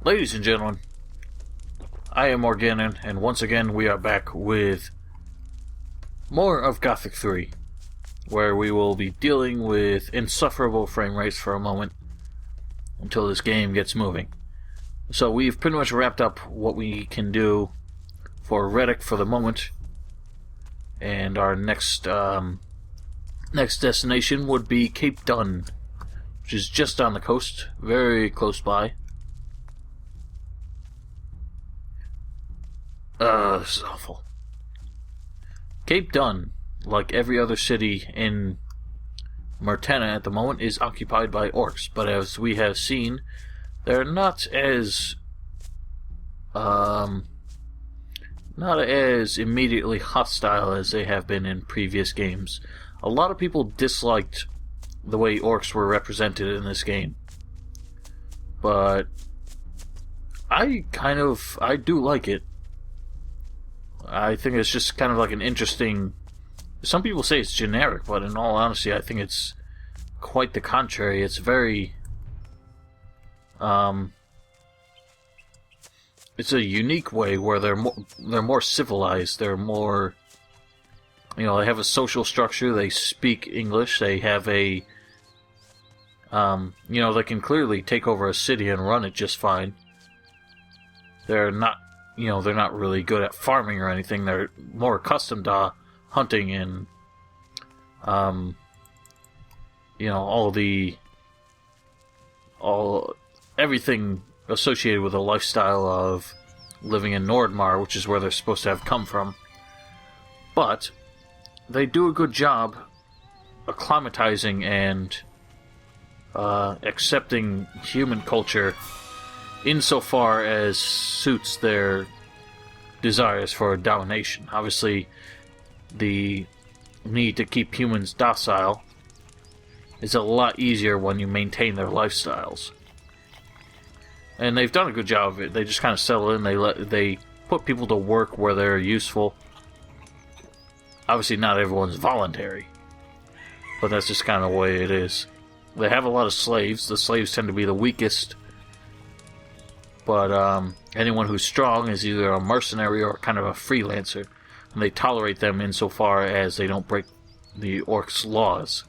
Ladies and gentlemen, I am Morganon, and once again we are back with more of Gothic 3, where we will be dealing with insufferable frame rates for a moment until this game gets moving. So we've pretty much wrapped up what we can do for Reddock for the moment, and our next destination would be Cape Dun, which is just on the coast, very close by. This is awful. Cape Dun, like every other city in Murtena at the moment, is occupied by orcs, but as we have seen, they're not as immediately hostile as they have been in previous games. A lot of people disliked the way orcs were represented in this game, but I do like it. I think it's just kind of like an interesting... Some people say it's generic, but in all honesty, I think it's quite the contrary. It's very... it's a unique way where they're more civilized. They're more... they have a social structure. They speak English. They have a... they can clearly take over a city and run it just fine. They're not really good at farming or anything. They're more accustomed to hunting and, everything associated with a lifestyle of living in Nordmar, which is where they're supposed to have come from. But they do a good job acclimatizing and accepting human culture insofar as suits their desires for domination. Obviously, the need to keep humans docile is a lot easier when you maintain their lifestyles. And they've done a good job of it. They just kind of settle in. They put people to work where they're useful. Obviously, not everyone's voluntary, but that's just kind of the way it is. They have a lot of slaves. The slaves tend to be the weakest. But anyone who's strong is either a mercenary or kind of a freelancer, and they tolerate them insofar as they don't break the orcs' laws.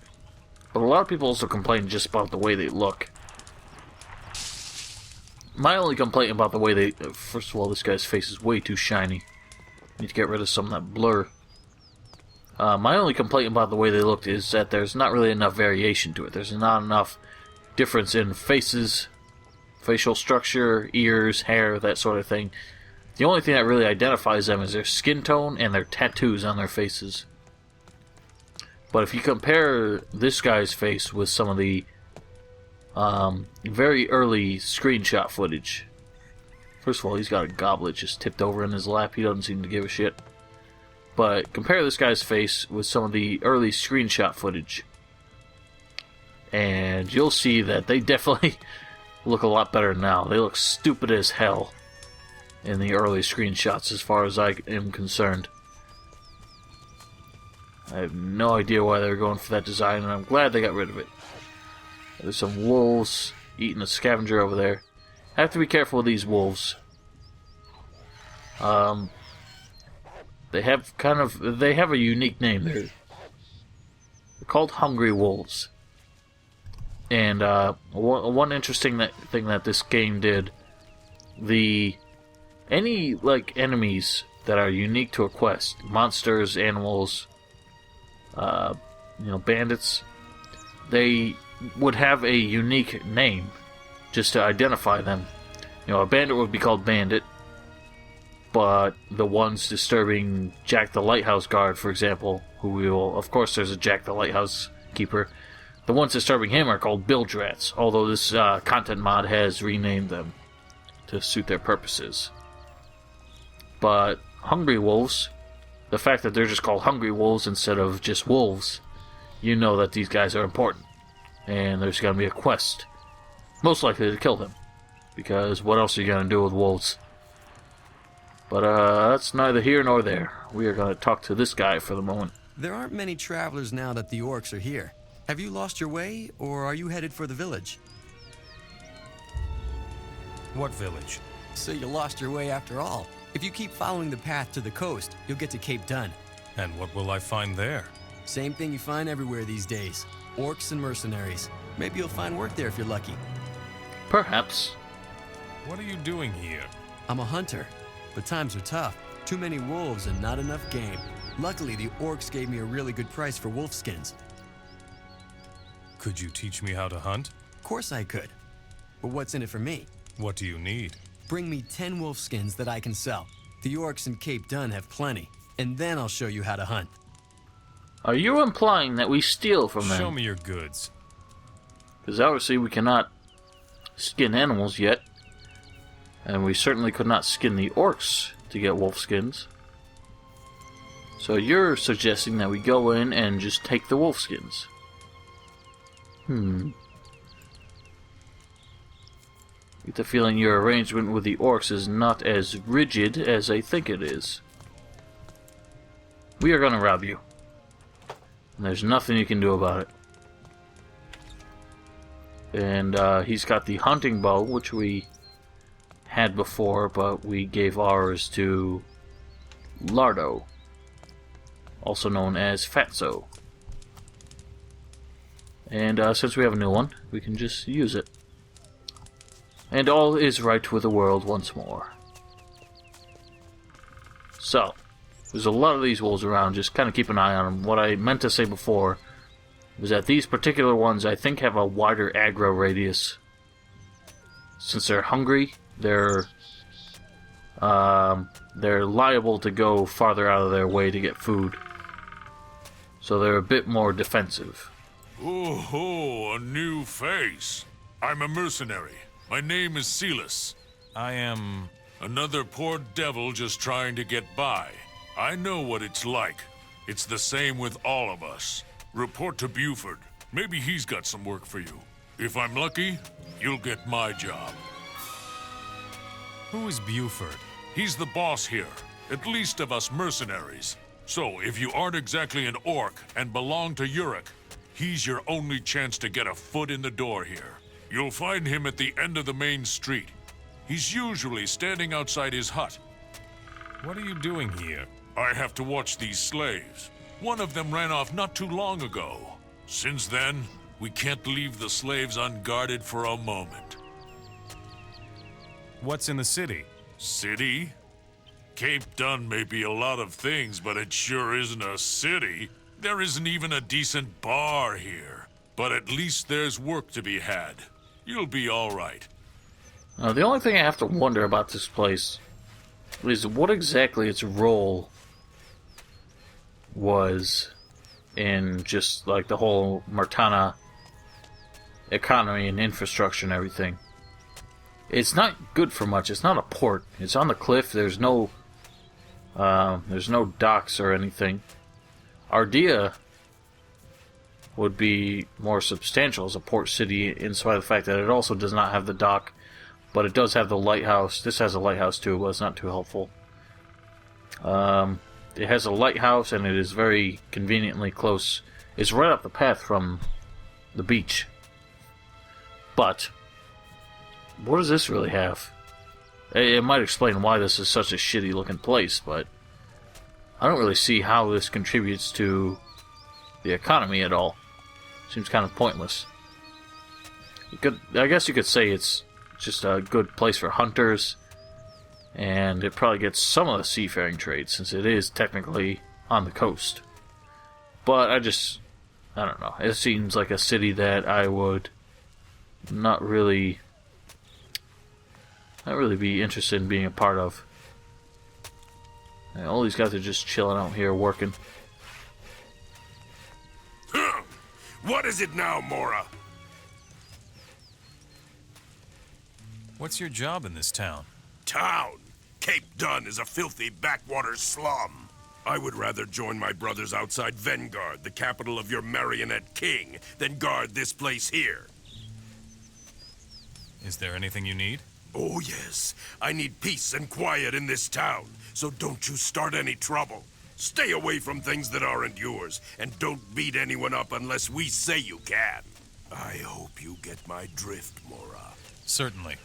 But a lot of people also complain just about the way they look. My only complaint about the way they... First of all, this guy's face is way too shiny. Need to get rid of some of that blur. My only complaint about the way they looked is that there's not really enough variation to it. There's not enough difference in faces, facial structure, ears, hair, that sort of thing. The only thing that really identifies them is their skin tone and their tattoos on their faces. But if you compare this guy's face with some of the very early screenshot footage... First of all, he's got a goblet just tipped over in his lap. He doesn't seem to give a shit. But compare this guy's face with some of the early screenshot footage, and you'll see that they definitely look a lot better now. They look stupid as hell in the early screenshots as far as I am concerned. I have no idea why they were going for that design, and I'm glad they got rid of it. There's some wolves eating a scavenger over there. I have to be careful with these wolves. They have a unique name. They're called hungry wolves. And one interesting thing that this game did, any enemies that are unique to a quest, monsters, animals, bandits, they would have a unique name just to identify them. A bandit would be called Bandit, but the ones disturbing Jack the Lighthouse Guard, for example, of course there's a Jack the Lighthouse Keeper, the ones disturbing him are called Bildrats, although this content mod has renamed them to suit their purposes. But hungry wolves, the fact that they're just called hungry wolves instead of just wolves, you know that these guys are important, and there's going to be a quest, most likely to kill them, because what else are you going to do with wolves? But that's neither here nor there. We are going to talk to this guy for the moment. There aren't many travelers now that the orcs are here. Have you lost your way, or are you headed for the village? What village? So you lost your way after all. If you keep following the path to the coast, you'll get to Cape Dun. And what will I find there? Same thing you find everywhere these days. Orcs and mercenaries. Maybe you'll find work there if you're lucky. Perhaps. What are you doing here? I'm a hunter, but times are tough. Too many wolves and not enough game. Luckily, the orcs gave me a really good price for wolf skins. Could you teach me how to hunt? Of course I could. But what's in it for me? What do you need? Bring me 10 wolf skins that I can sell. The orcs in Cape Dun have plenty. And then I'll show you how to hunt. Are you implying that we steal from them? Show me your goods. Because obviously we cannot skin animals yet. And we certainly could not skin the orcs to get wolf skins. So you're suggesting that we go in and just take the wolf skins. I get the feeling your arrangement with the orcs is not as rigid as I think it is. We are going to rob you. And there's nothing you can do about it. And he's got the hunting bow, which we had before, but we gave ours to Lardo, also known as Fatso. And since we have a new one, we can just use it. And all is right with the world once more. So, there's a lot of these wolves around, just kind of keep an eye on them. What I meant to say before was that these particular ones, I think, have a wider aggro radius. Since they're hungry, they're liable to go farther out of their way to get food. So they're a bit more defensive. Oh, a new face. I'm a mercenary. My name is Silas. I am... Another poor devil just trying to get by. I know what it's like. It's the same with all of us. Report to Buford. Maybe he's got some work for you. If I'm lucky, you'll get my job. Who is Buford? He's the boss here, at least of us mercenaries. So, if you aren't exactly an orc and belong to Uruk, he's your only chance to get a foot in the door here. You'll find him at the end of the main street. He's usually standing outside his hut. What are you doing here? I have to watch these slaves. One of them ran off not too long ago. Since then, we can't leave the slaves unguarded for a moment. What's in the city? City? Cape Dun may be a lot of things, but it sure isn't a city. There isn't even a decent bar here. But at least there's work to be had. You'll be all right. The only thing I have to wonder about this place is what exactly its role was in just like the whole Martana economy and infrastructure and everything. It's not good for much. It's not a port. It's on the cliff. There's no docks or anything. Ardea would be more substantial as a port city, in spite of the fact that it also does not have the dock, but it does have the lighthouse. This has a lighthouse too, but it's not too helpful. It has a lighthouse, and it is very conveniently close. It's right up the path from the beach. But what does this really have? It might explain why this is such a shitty looking place, but I don't really see how this contributes to the economy at all. Seems kind of pointless. I guess you could say it's just a good place for hunters, and it probably gets some of the seafaring trade, since it is technically on the coast. But I don't know. It seems like a city that I would not really be interested in being a part of. And all these guys are just chilling out here working. What is it now, Mora? What's your job in this town? Town? Cape Dun is a filthy backwater slum. I would rather join my brothers outside Vanguard, the capital of your marionette king, than guard this place here. Is there anything you need? Oh yes, I need peace and quiet in this town, so don't you start any trouble. Stay away from things that aren't yours, and don't beat anyone up unless we say you can. I hope you get my drift, Mora. Certainly.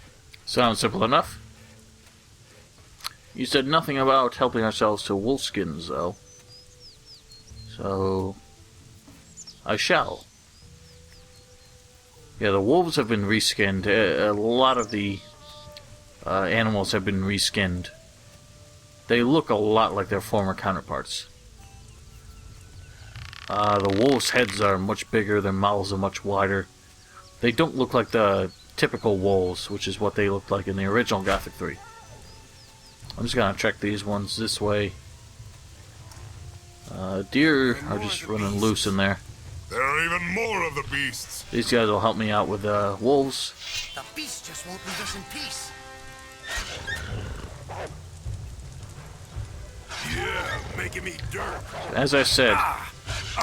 Sounds simple enough. You said nothing about helping ourselves to wolfskins, though. So, I shall. Yeah, the wolves have been reskinned. A lot of the animals have been reskinned. They look a lot like their former counterparts. The wolves' heads are much bigger, their mouths are much wider. They don't look like the typical wolves, which is what they looked like in the original Gothic 3. I'm just gonna check these ones this way. Deer are just running loose in there. There are even more of the beasts. These guys will help me out with wolves. The beast just won't leave us in peace. Yeah, making me dirt. As I said,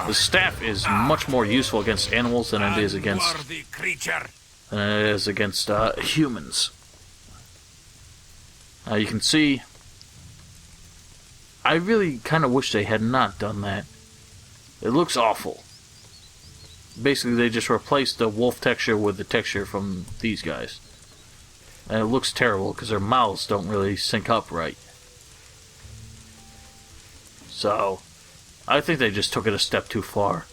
the staff is much more useful against animals than it is against humans. You can see, I really kind of wish they had not done that. It looks awful. Basically, they just replaced the wolf texture with the texture from these guys. And it looks terrible because their mouths don't really sync up right. So, I think they just took it a step too far.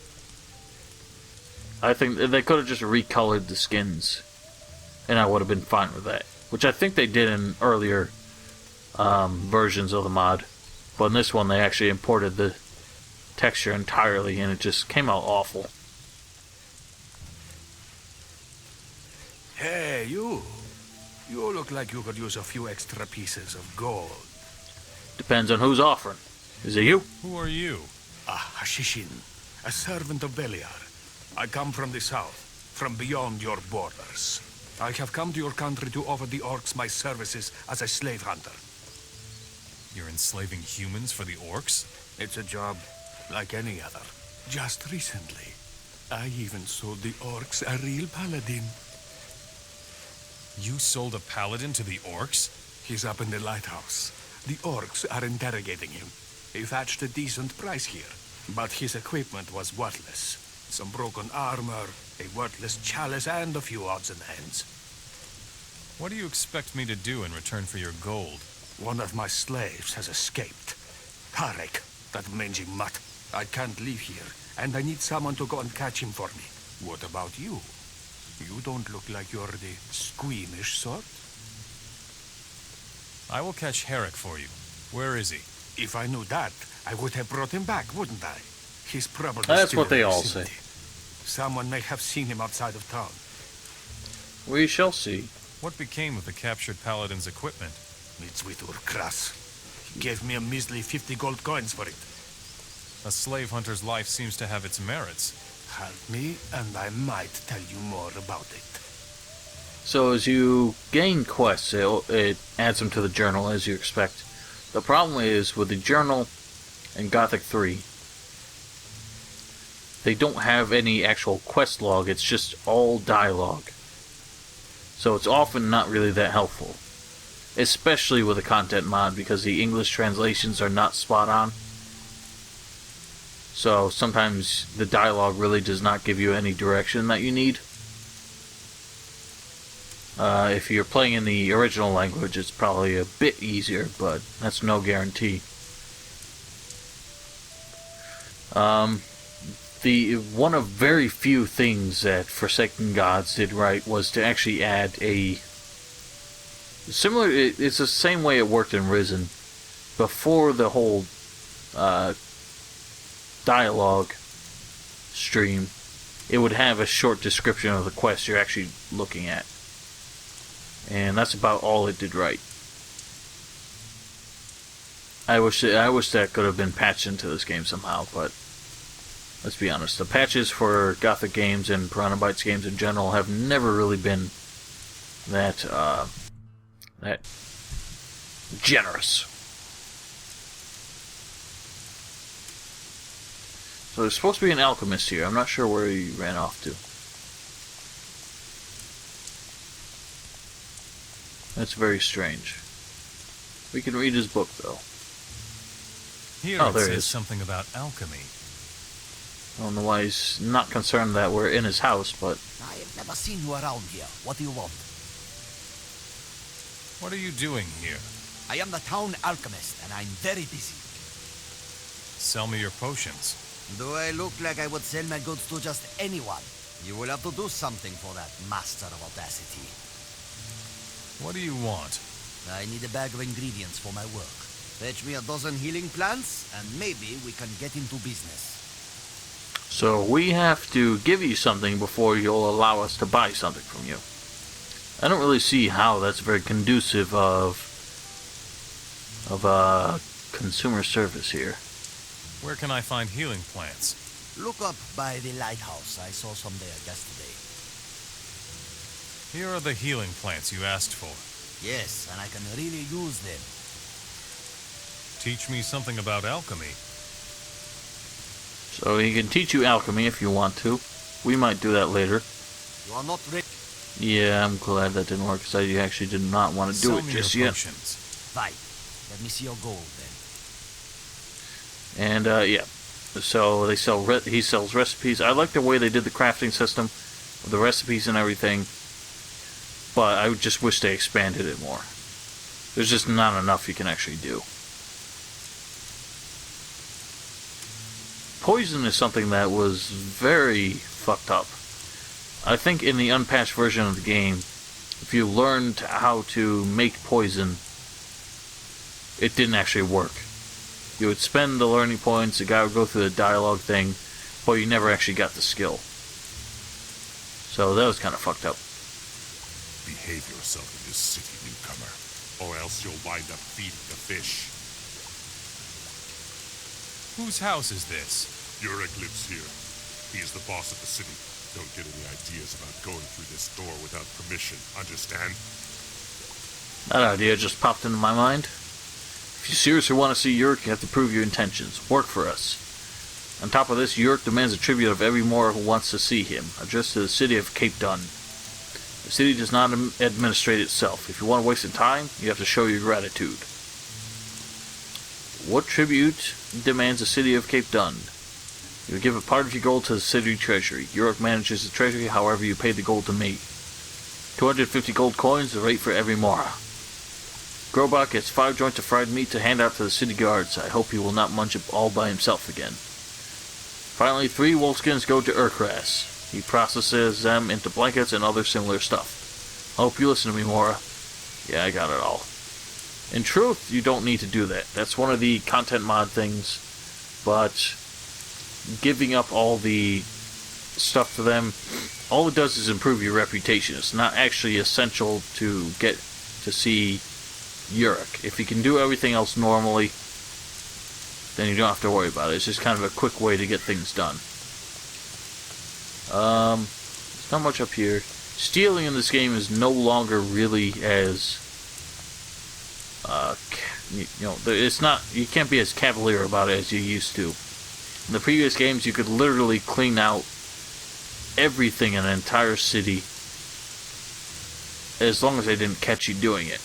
I think they could have just recolored the skins, and I would have been fine with that. Which I think they did in earlier versions of the mod. But in this one, they actually imported the texture entirely, and it just came out awful. Hey, you. You look like you could use a few extra pieces of gold. Depends on who's offering. Is it you? Who are you? Hashishin, a servant of Beliar. I come from the south, from beyond your borders. I have come to your country to offer the orcs my services as a slave hunter. You're enslaving humans for the orcs? It's a job like any other. Just recently, I even sold the orcs a real paladin. You sold a paladin to the orcs? He's up in the lighthouse. The orcs are interrogating him. He fetched a decent price here, but his equipment was worthless. Some broken armor, a worthless chalice, and a few odds and ends. What do you expect me to do in return for your gold? One of my slaves has escaped. Tarek, that mangy mutt. I can't leave here, and I need someone to go and catch him for me. What about you? You don't look like you're the squeamish sort. I will catch Herrick for you. Where is he? If I knew that, I would have brought him back, wouldn't I? He's probably That's still what they in the all vicinity. Someone may have seen him outside of town. We shall see. What became of the captured paladin's equipment? It's with Urkras. He gave me a measly 50 gold coins for it. A slave hunter's life seems to have its merits. Help me, and I might tell you more about it. So as you gain quests, it adds them to the journal, as you expect. The problem is, with the journal in Gothic 3, they don't have any actual quest log, it's just all dialogue. So it's often not really that helpful. Especially with a content mod, because the English translations are not spot on. So sometimes the dialogue really does not give you any direction that you need. If you're playing in the original language, it's probably a bit easier, but that's no guarantee. The one of very few things that Forsaken Gods did right was to actually add a similar. It's the same way it worked in Risen. Before the whole dialogue stream, it would have a short description of the quest you're actually looking at. And that's about all it did right. I wish that could have been patched into this game somehow, but let's be honest. The patches for Gothic games and Piranha Bytes games in general have never really been that generous. So there's supposed to be an alchemist here. I'm not sure where he ran off to. That's very strange. We can read his book, though. Here Oh, it there he says is. something about alchemy. I don't know why he's not concerned that we're in his house, but I have never seen you around here. What do you want? What are you doing here? I am the town alchemist, and I'm very busy. Sell me your potions. Do I look like I would sell my goods to just anyone? You will have to do something for that master of audacity. What do you want? I need a bag of ingredients for my work. Fetch me a dozen healing plants, and maybe we can get into business. So we have to give you something before you'll allow us to buy something from you. I don't really see how that's very conducive of consumer service here. Where can I find healing plants? Look up by the lighthouse. I saw some there yesterday. Here are the healing plants you asked for. Yes, and I can really use them. Teach me something about alchemy. So he can teach you alchemy if you want to. We might do that later. You are not ready. Yeah, I'm glad that didn't work, because I actually did not want to do Sell it me just your yet. potions. Fine. Let me see your gold then. And yeah, so they sell. He sells recipes. I like the way they did the crafting system, with the recipes and everything. But I just wish they expanded it more. There's just not enough you can actually do. Poison is something that was very fucked up. I think in the unpatched version of the game, if you learned how to make poison, it didn't actually work. You would spend the learning points, the guy would go through the dialogue thing, but you never actually got the skill. So that was kind of fucked up. Behave yourself in this city, newcomer, or else you'll wind up feeding the fish. Whose house is this? Yurik lives here. He is the boss of the city. Don't get any ideas about going through this door without permission, understand? That idea just popped into my mind. If you seriously want to see Yurik, you have to prove your intentions. Work for us. On top of this, Yurik demands a tribute of every Mora who wants to see him, addressed to the city of Cape Dun. The city does not administrate itself. If you want to waste your time, you have to show your gratitude. What tribute demands the city of Cape Dun? You give a part of your gold to the city treasury. Yurik manages the treasury, however you pay the gold to me. 250 gold coins, the rate for every Mora. Grobak gets 5 joints of fried meat to hand out to the city guards. I hope he will not munch it all by himself again. Finally, 3 wolfskins go to Urkras. He processes them into blankets and other similar stuff. I hope you listen to me, Mora. Yeah, I got it all. In truth, you don't need to do that. That's one of the content mod things, but giving up all the stuff for them, all it does is improve your reputation. It's not actually essential to get to see Yurik. If you can do everything else normally, then you don't have to worry about it. It's just kind of a quick way to get things done. There's not much up here. Stealing in this game is no longer really as it's not. You can't be as cavalier about it as you used to. In the previous games, you could literally clean out everything in an entire city as long as they didn't catch you doing it.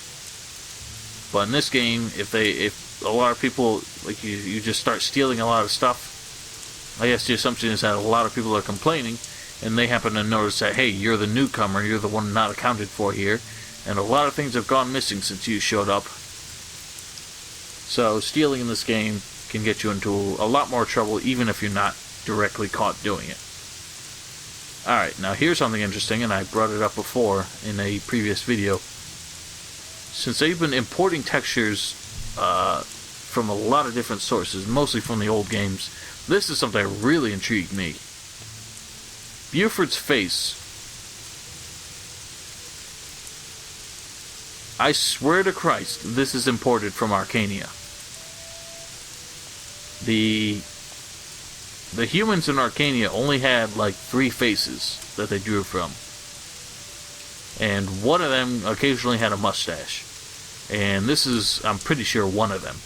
But in this game, if a lot of people, like you just start stealing a lot of stuff, I guess the assumption is that a lot of people are complaining, and they happen to notice that, hey, you're the newcomer, you're the one not accounted for here, and a lot of things have gone missing since you showed up. So stealing in this game can get you into a lot more trouble, even if you're not directly caught doing it. Alright, now here's something interesting, and I brought it up before in a previous video. Since they've been importing textures from a lot of different sources, mostly from the old games, this is something that really intrigued me. Buford's face. I swear to Christ, this is imported from Arcania. The humans in Arcania only had like 3 faces that they drew from. And one of them occasionally had a mustache. And this is, I'm pretty sure, one of them.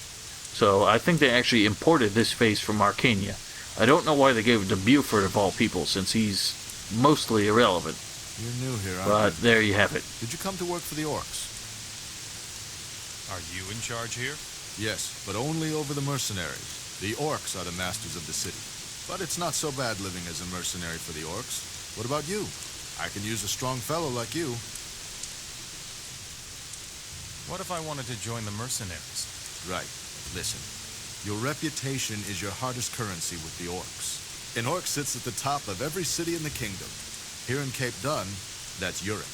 So I think they actually imported this face from Arcania. I don't know why they gave it to Buford of all people, since he's mostly irrelevant. You're new here, aren't But you? there you have it. Did you come to work for the orcs? Are you in charge here? Yes, but only over the mercenaries. The orcs are the masters of the city. But it's not so bad living as a mercenary for the orcs. What about you? I can use a strong fellow like you. What if I wanted to join the mercenaries? Right. Listen. Your reputation is your hardest currency with the orcs. An orc sits at the top of every city in the kingdom. Here in Cape Dun, that's Uric.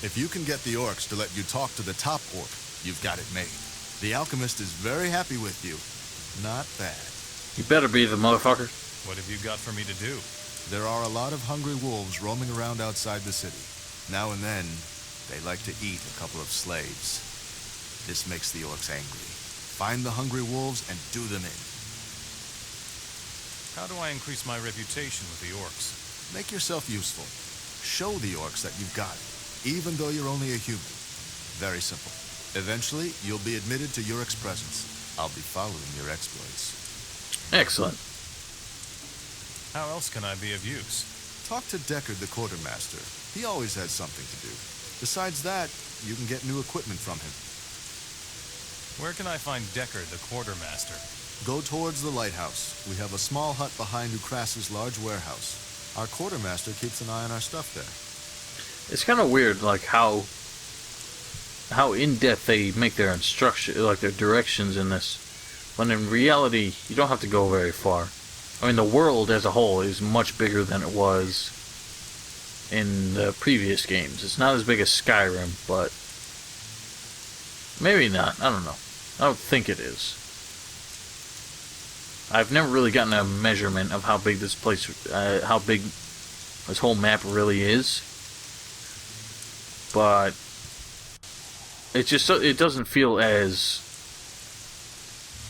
If you can get the orcs to let you talk to the top orc, you've got it made. The Alchemist is very happy with you. Not bad. You better be the motherfucker. What have you got for me to do? There are a lot of hungry wolves roaming around outside the city. Now and then, they like to eat a couple of slaves. This makes the orcs angry. Find the hungry wolves and do them in. How do I increase my reputation with the orcs? Make yourself useful. Show the orcs that you've got it, even though you're only a human. Very simple. Eventually, you'll be admitted to Urik's presence. I'll be following your exploits. Excellent. How else can I be of use? Talk to Deckard, the quartermaster. He always has something to do. Besides that, you can get new equipment from him. Where can I find Deckard, the quartermaster? Go towards the lighthouse. We have a small hut behind Ukras's large warehouse. Our quartermaster keeps an eye on our stuff there. It's kind of weird, like how in-depth they make their instruction, like their directions in this. When in reality, you don't have to go very far. I mean, the world as a whole is much bigger than it was in the previous games. It's not as big as Skyrim, but maybe not. I don't know. I don't think it is. I've never really gotten a measurement of how big this place, how big this whole map really is. But it doesn't feel as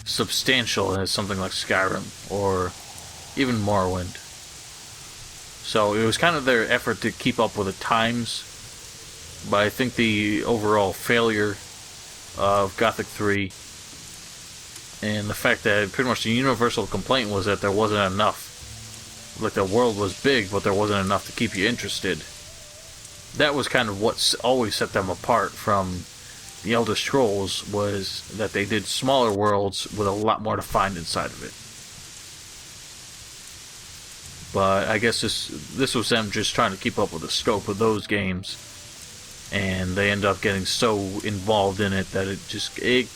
substantial as something like Skyrim or even Morrowind. So it was kind of their effort to keep up with the times, but I think the overall failure of Gothic 3 and the fact that pretty much the universal complaint was that there wasn't enough. Like, the world was big, but there wasn't enough to keep you interested. That was kind of what always set them apart from the Elder Scrolls, was that they did smaller worlds with a lot more to find inside of it. But I guess this was them just trying to keep up with the scope of those games, and they ended up getting so involved in it that it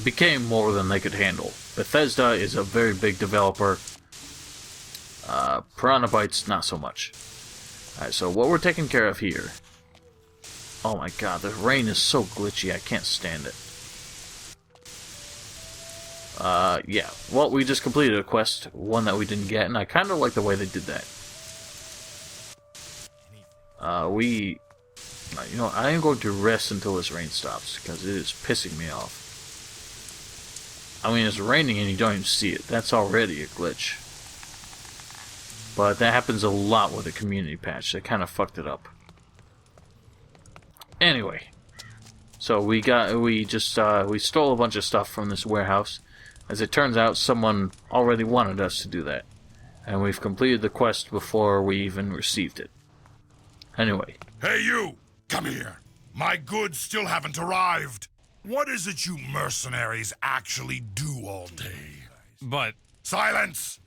became more than they could handle. Bethesda is a very big developer. Piranha Bytes, not so much. Alright, so what we're taking care of here. Oh my god, the rain is so glitchy, I can't stand it. Yeah. Well, we just completed a quest, one that we didn't get, and I kind of like the way they did that. You know, I am going to rest until this rain stops, because it is pissing me off. I mean, it's raining and you don't even see it. That's already a glitch. But that happens a lot with a community patch. They kind of fucked it up. Anyway, so we stole a bunch of stuff from this warehouse. As it turns out, someone already wanted us to do that, and we've completed the quest before we even received it. Anyway. Hey, you! Come here. My goods still haven't arrived. What is it you mercenaries actually do all day? But... Silence!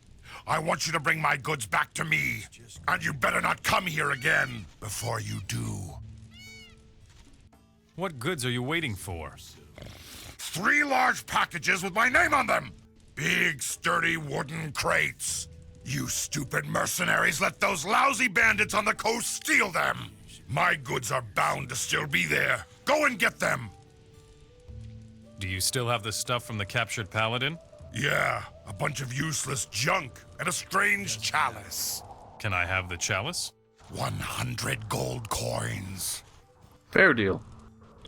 I want you to bring my goods back to me, and you better not come here again before you do. What goods are you waiting for? 3 large packages with my name on them! Big, sturdy wooden crates. You stupid mercenaries let those lousy bandits on the coast steal them! My goods are bound to still be there. Go and get them! Do you still have the stuff from the captured paladin? Yeah, a bunch of useless junk and a strange chalice. Can I have the chalice? 100 gold coins. Fair deal.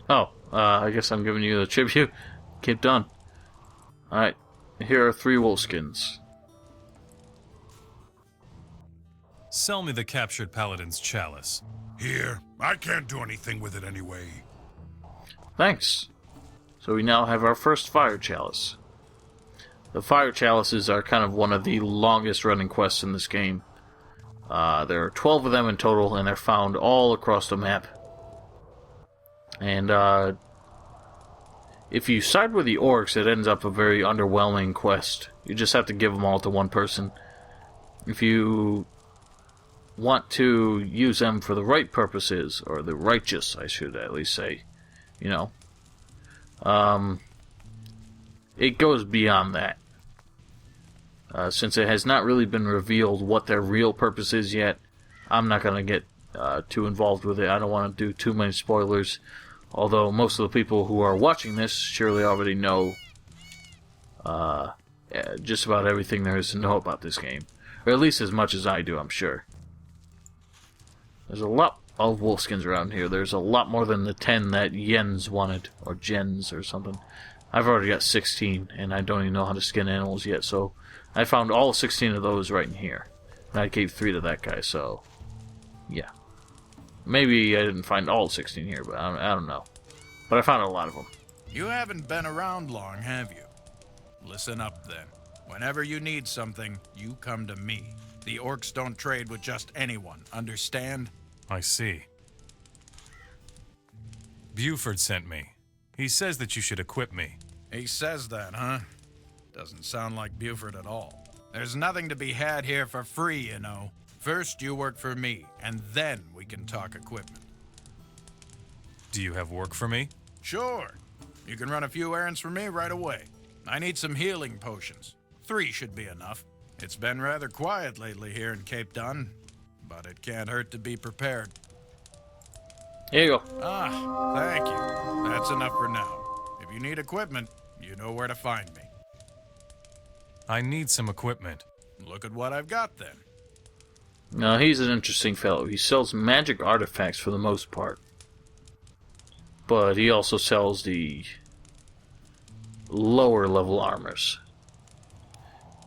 Oh, I guess I'm giving you the tribute. Cape Dun. Alright, here are 3 wolfskins. Sell me the captured paladin's chalice. Here, I can't do anything with it anyway. Thanks. So we now have our first fire chalice. The fire chalices are kind of one of the longest running quests in this game. There are 12 of them in total, and they're found all across the map. And if you side with the orcs, it ends up a very underwhelming quest. You just have to give them all to one person. If you want to use them for the right purposes, or the righteous, I should at least say, you know, It goes beyond that. Since it has not really been revealed what their real purpose is yet, I'm not going to get too involved with it. I don't want to do too many spoilers, although most of the people who are watching this surely already know just about everything there is to know about this game. Or at least as much as I do, I'm sure. There's a lot of wolfskins around here. There's a lot more than the 10 that Jens wanted, or Jens or something. I've already got 16, and I don't even know how to skin animals yet, so I found all 16 of those right in here. And I gave 3 to that guy, so yeah. Maybe I didn't find all 16 here, but I don't know. But I found a lot of them. You haven't been around long, have you? Listen up, then. Whenever you need something, you come to me. The orcs don't trade with just anyone, understand? I see. Buford sent me. He says that you should equip me. He says that, huh? Doesn't sound like Buford at all. There's nothing to be had here for free, you know. First, you work for me, and then we can talk equipment. Do you have work for me? Sure. You can run a few errands for me right away. I need some healing potions. 3 should be enough. It's been rather quiet lately here in Cape Dun, but it can't hurt to be prepared. Here you go. Ah, thank you. That's enough for now. If you need equipment, you know where to find me. I need some equipment. Look at what I've got, then. Now, he's an interesting fellow. He sells magic artifacts for the most part. But he also sells the lower level armors.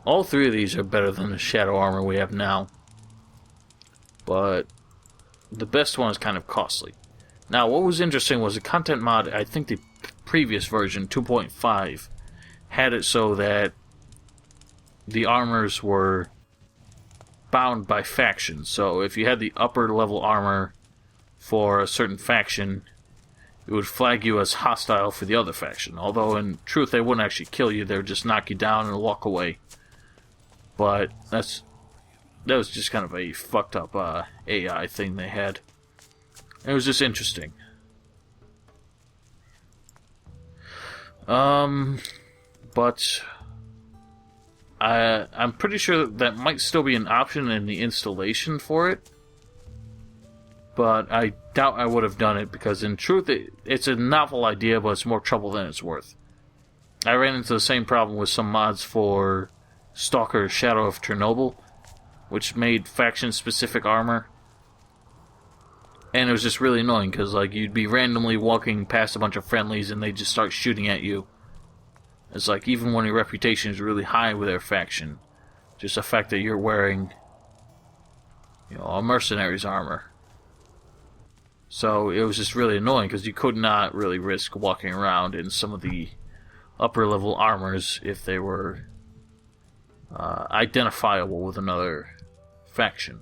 All 3 of these are better than the shadow armor we have now. But the best one is kind of costly. Now, what was interesting was the content mod, I think the previous version, 2.5, had it so that the armors were bound by faction. So if you had the upper level armor for a certain faction, it would flag you as hostile for the other faction. Although in truth they wouldn't actually kill you, they would just knock you down and walk away. But that was just kind of a fucked up AI thing they had. It was just interesting. But I'm pretty sure that might still be an option in the installation for it. But I doubt I would have done it because in truth it's a novel idea, but it's more trouble than it's worth. I ran into the same problem with some mods for Stalker Shadow of Chernobyl, which made faction-specific armor. And it was just really annoying because like you'd be randomly walking past a bunch of friendlies and they'd just start shooting at you. It's like even when your reputation is really high with their faction, just the fact that you're wearing, a mercenary's armor. So it was just really annoying because you could not really risk walking around in some of the upper level armors if they were identifiable with another faction.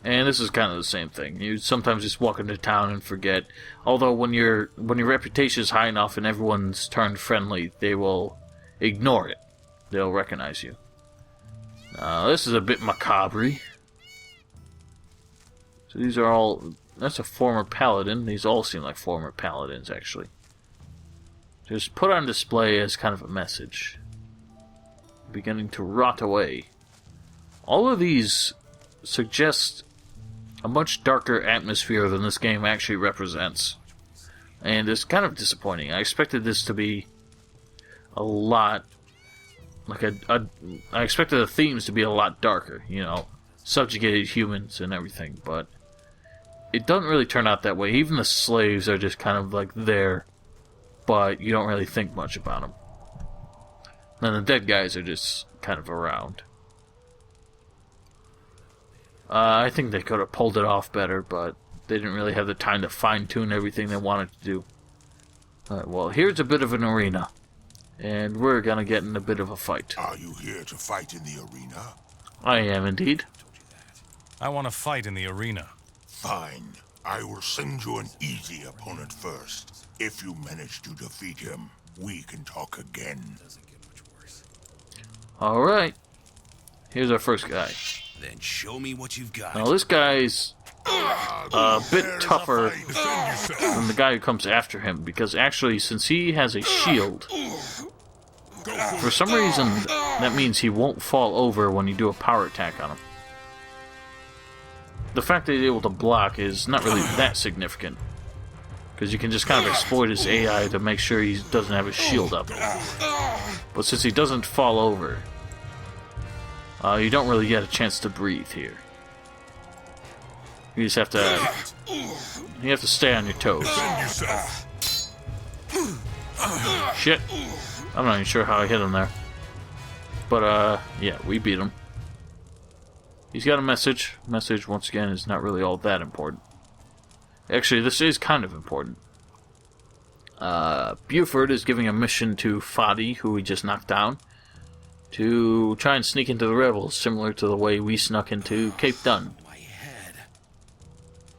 And this is kind of the same thing. You sometimes just walk into town and forget. Although when your reputation is high enough and everyone's turned friendly, they will ignore it. They'll recognize you. This is a bit macabre. So these are all... That's a former paladin. These all seem like former paladins, actually. Just put on display as kind of a message. Beginning to rot away. All of these suggest a much darker atmosphere than this game actually represents. And it's kind of disappointing. I expected this to be a lot... I expected the themes to be a lot darker, subjugated humans and everything, but it doesn't really turn out that way. Even the slaves are just kind of like there, but you don't really think much about them. And the dead guys are just kind of around. I think they could have pulled it off better, but they didn't really have the time to fine-tune everything they wanted to do. Alright, well, here's a bit of an arena. And we're gonna get in a bit of a fight. Are you here to fight in the arena? I am indeed. I want to fight in the arena. Fine. I will send you an easy opponent first. If you manage to defeat him, we can talk again. Alright. Here's our first guy. Then show me what you've got. Now this guy's a bit tougher than the guy who comes after him, because actually, since he has a shield, for some reason, that means he won't fall over when you do a power attack on him. The fact that he's able to block is not really that significant, because you can just kind of exploit his AI to make sure he doesn't have his shield up. But since he doesn't fall over, you don't really get a chance to breathe here. You just have to stay on your toes. Shit. I'm not even sure how I hit him there. But, yeah, we beat him. He's got a message. Message, once again, is not really all that important. Actually, this is kind of important. Buford is giving a mission to Fadi, who we just knocked down, to try and sneak into the rebels, similar to the way we snuck into Cape Dun.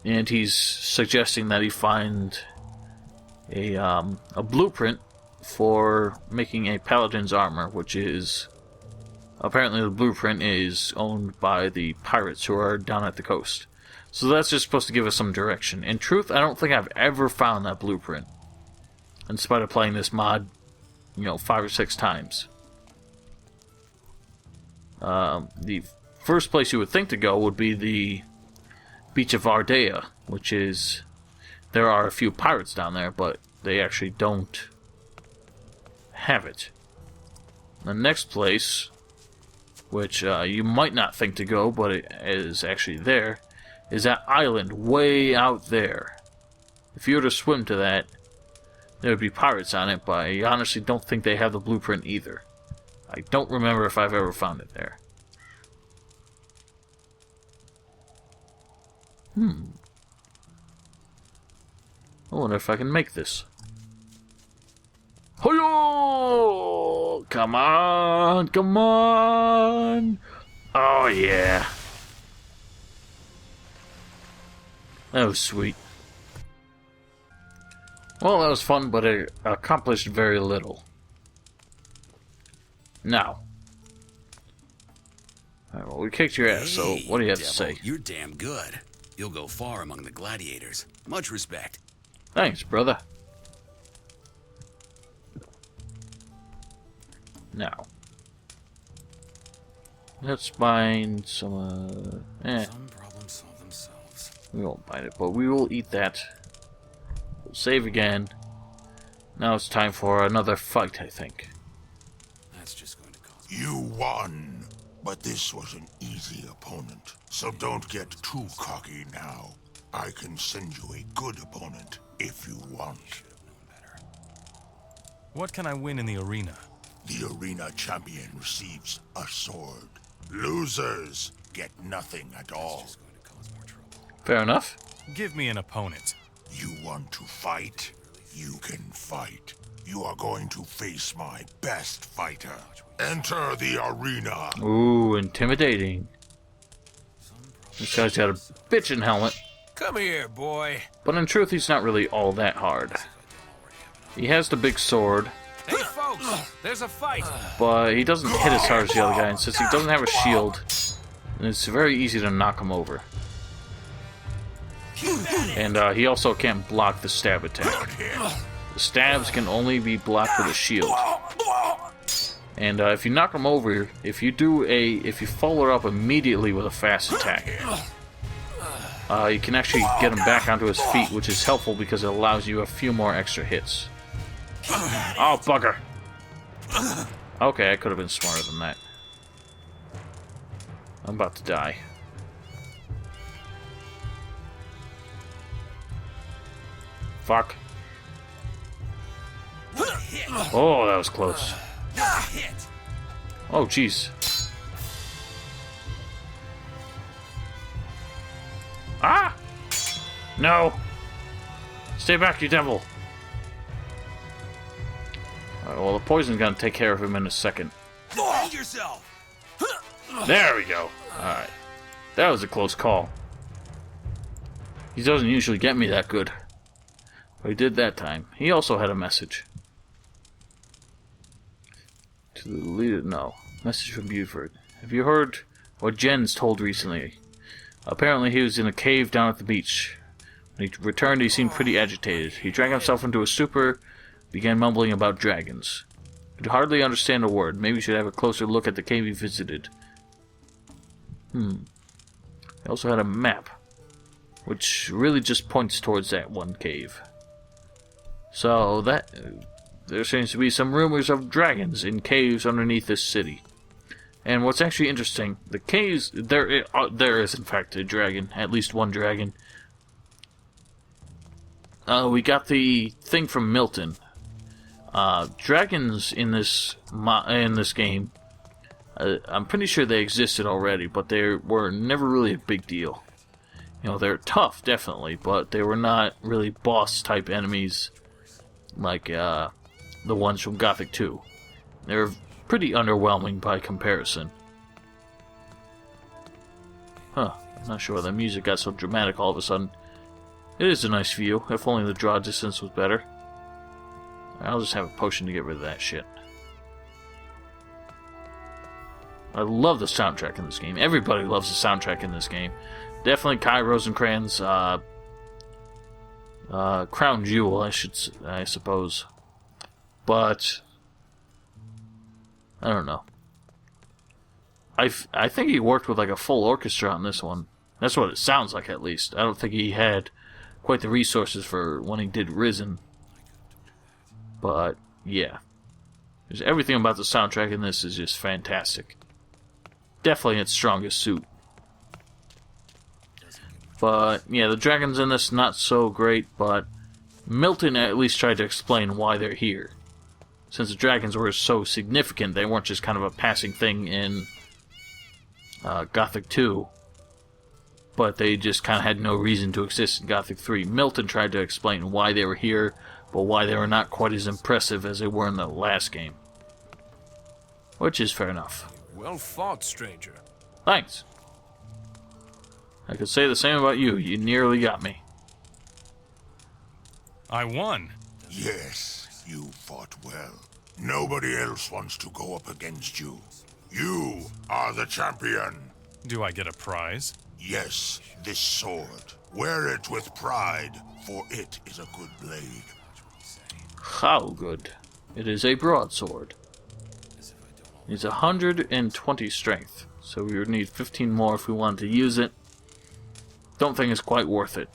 And he's suggesting that he find a blueprint for making a paladin's armor, which is... apparently the blueprint is owned by the pirates who are down at the coast. So that's just supposed to give us some direction. In truth, I don't think I've ever found that blueprint, in spite of playing this mod, 5 or 6 times. The first place you would think to go would be the beach of Ardea, which is... there are a few pirates down there, but they actually don't have it. The next place, which you might not think to go, but it is actually there, is that island way out there. If you were to swim to that, there would be pirates on it, but I honestly don't think they have the blueprint either. I don't remember if I've ever found it there. I wonder if I can make this. Hoyo! Come on, come on! Oh yeah. That was sweet. Well, that was fun, but it accomplished very little. Now. Alright, well, we kicked your ass, so what do you have to say? You're damn good. You'll go far among the gladiators. Much respect. Thanks, brother. Now. Let's find some, Some problems solve themselves. We won't find it, but we will eat that. We'll save again. Now it's time for another fight, I think. That's just going to cause... You won, but this was an easy opponent. So don't get too cocky now. I can send you a good opponent if you want. What can I win in the arena? The arena champion receives a sword. Losers get nothing at all. Fair enough. Give me an opponent. You want to fight? You can fight. You are going to face my best fighter. Enter the arena. Ooh, intimidating. This guy's got a bitchin' helmet. Come here, boy. But in truth, he's not really all that hard. He has the big sword. Hey, folks, there's a fight. But he doesn't hit as hard as the other guy, and since he doesn't have a shield, it's very easy to knock him over. And he also can't block the stab attack. The stabs can only be blocked with a shield. And if you knock him over, if you follow it up immediately with a fast attack, you can actually get him back onto his feet, which is helpful because it allows you a few more extra hits. Oh, bugger! Okay, I could have been smarter than that. I'm about to die. Fuck. Oh, that was close. Oh, jeez. Ah! No! Stay back, you devil! Alright, well, the poison's gonna take care of him in a second. Defend yourself! There we go. Alright. That was a close call. He doesn't usually get me that good. But he did that time. He also had a message. To the leader, no. Message from Buford. Have you heard what Jen's told recently? Apparently he was in a cave down at the beach. When he returned, he seemed pretty agitated. He drank himself into a stupor, began mumbling about dragons. He could hardly understand a word. Maybe we should have a closer look at the cave he visited. He also had a map, which really just points towards that one cave. So there seems to be some rumors of dragons in caves underneath this city. And what's actually interesting, the caves, there is in fact a dragon, at least one dragon. We got the thing from Milton. Dragons in this game, I'm pretty sure they existed already, but they were never really a big deal. You know, they're tough, definitely, but they were not really boss-type enemies like the ones from Gothic 2. They're pretty underwhelming by comparison. I'm not sure why the music got so dramatic all of a sudden. It is a nice view, if only the draw distance was better. I'll just have a potion to get rid of that shit. I love the soundtrack in this game. Everybody loves the soundtrack in this game. Definitely Kai Rosencrantz' crown jewel, I suppose. But I don't know. I think he worked with like a full orchestra on this one. That's what it sounds like, at least. I don't think he had quite the resources for when he did Risen. But yeah, everything about the soundtrack in this is just fantastic. Definitely its strongest suit. But yeah, the dragons in this not so great, but Milton at least tried to explain why they're here. Since the dragons were so significant, they weren't just kind of a passing thing in Gothic 2, but they just kind of had no reason to exist in Gothic 3. Milton tried to explain why they were here, but why they were not quite as impressive as they were in the last game. Which is fair enough. Well fought, stranger. Thanks. I could say the same about you. You nearly got me. I won. Yes, you fought well. Nobody else wants to go up against you. You are the champion. Do I get a prize? Yes, this sword. Wear it with pride, for it is a good blade. How good? It is a broadsword. It's 120 strength, so we would need 15 more if we wanted to use it. Don't think it's quite worth it.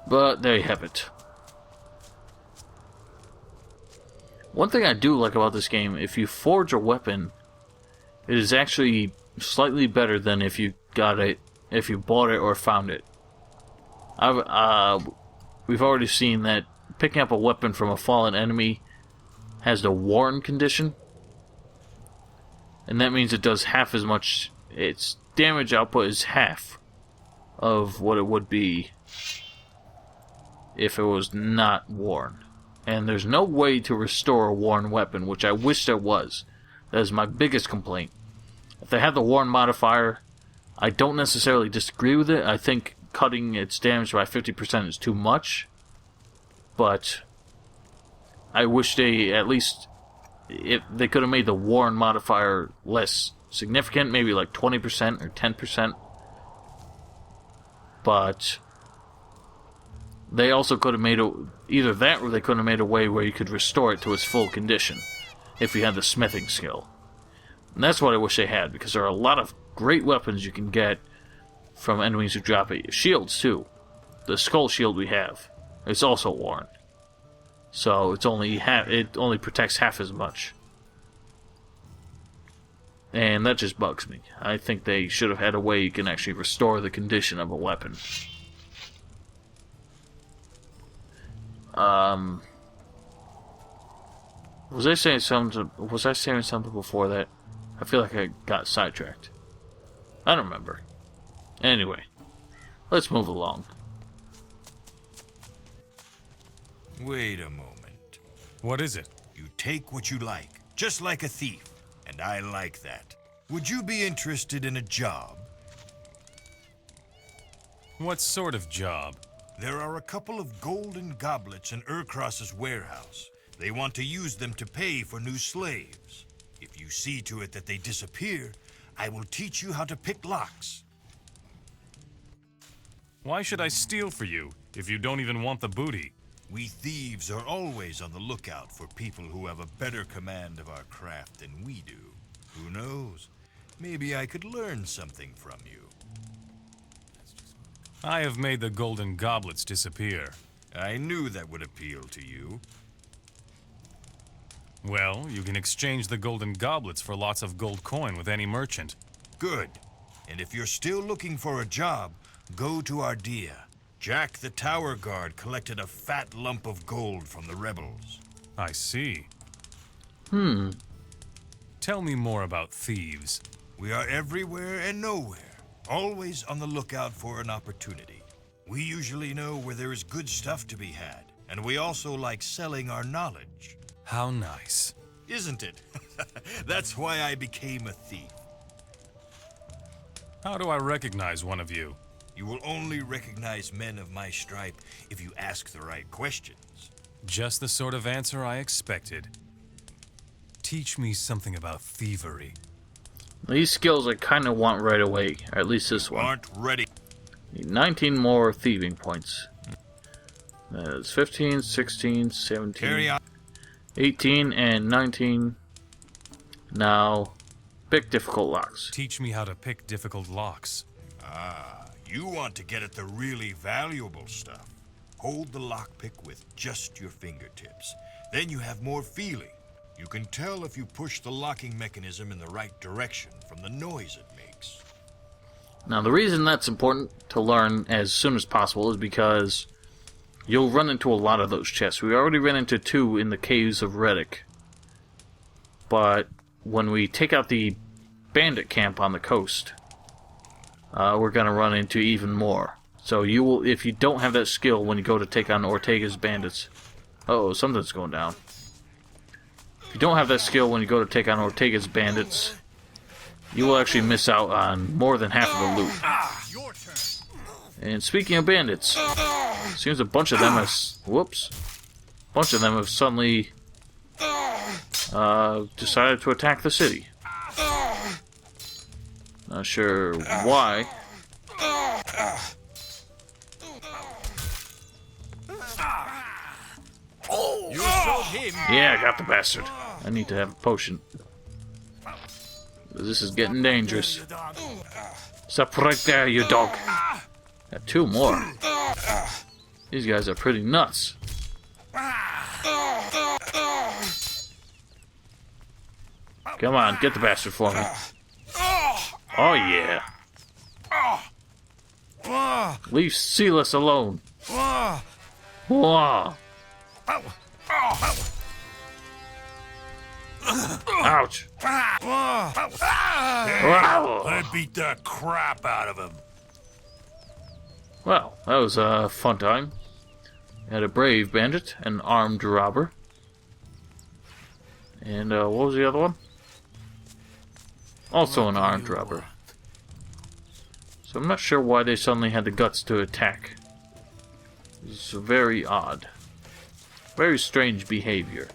But there you have it. One thing I do like about this game, if you forge a weapon, it is actually slightly better than if you got it, if you bought it or found it. We've already seen that picking up a weapon from a fallen enemy has the worn condition, and that means it does half as much. Its damage output is half of what it would be if it was not worn. And there's no way to restore a worn weapon, which I wish there was. That is my biggest complaint. If they have the worn modifier, I don't necessarily disagree with it. I think cutting its damage by 50% is too much. But I wish they at least, if they could have made the worn modifier less significant, maybe like 20% or 10%. But they also could have made either that, or they could have made a way where you could restore it to its full condition if you had the smithing skill. And that's what I wish they had, because there are a lot of great weapons you can get from enemies who drop it. Shields too. The skull shield we have is also worn, so it only protects half as much. And that just bugs me. I think they should have had a way you can actually restore the condition of a weapon. Was I saying something before that? I feel like I got sidetracked. I don't remember. Anyway, let's move along. Wait a moment. What is it? You take what you like, just like a thief. And I like that. Would you be interested in a job? What sort of job? There are a couple of golden goblets in Urkros's warehouse. They want to use them to pay for new slaves. If you see to it that they disappear, I will teach you how to pick locks. Why should I steal for you if you don't even want the booty? We thieves are always on the lookout for people who have a better command of our craft than we do. Who knows? Maybe I could learn something from you. I have made the golden goblets disappear. I knew that would appeal to you. Well, you can exchange the golden goblets for lots of gold coin with any merchant. Good. And if you're still looking for a job, go to Ardea. Jack the tower guard collected a fat lump of gold from the rebels. I see. Tell me more about thieves. We are everywhere and nowhere, always on the lookout for an opportunity. We usually know where there is good stuff to be had, and we also like selling our knowledge. How nice. Isn't it? That's why I became a thief. How do I recognize one of you? You will only recognize men of my stripe if you ask the right questions. Just the sort of answer I expected. Teach me something about thievery. These skills I kind of want right away, or at least this one. Aren't ready. Need 19 more thieving points. That's 15, 16, 17, Carry on. 18, and 19. Now, pick difficult locks. Teach me how to pick difficult locks. You want to get at the really valuable stuff. Hold the lockpick with just your fingertips. Then you have more feeling. You can tell if you push the locking mechanism in the right direction from the noise it makes. Now, the reason that's important to learn as soon as possible is because you'll run into a lot of those chests. We already ran into 2 in the caves of Reddock. But when we take out the bandit camp on the coast, we're going to run into even more. So you will, if you don't have that skill when you go to take on Ortega's bandits... Uh-oh, something's going down. If you don't have that skill when you go to take on Ortega's bandits, you will actually miss out on more than half of the loot. And speaking of bandits, seems a bunch of them have... Whoops. A bunch of them have suddenly decided to attack the city. Not sure why. You showed him. Yeah, I got the bastard. I need to have a potion. This is getting dangerous. Stop right there, you dog. Got 2 more. These guys are pretty nuts. Come on, get the bastard for me. Oh yeah. Leave Silas alone. Whoa. Ouch. I beat the crap out of him. Well, that was a fun time. We had a brave bandit, an armed robber. And what was the other one? Also an armed robber. So I'm not sure why they suddenly had the guts to attack. It's very odd. Very strange behavior.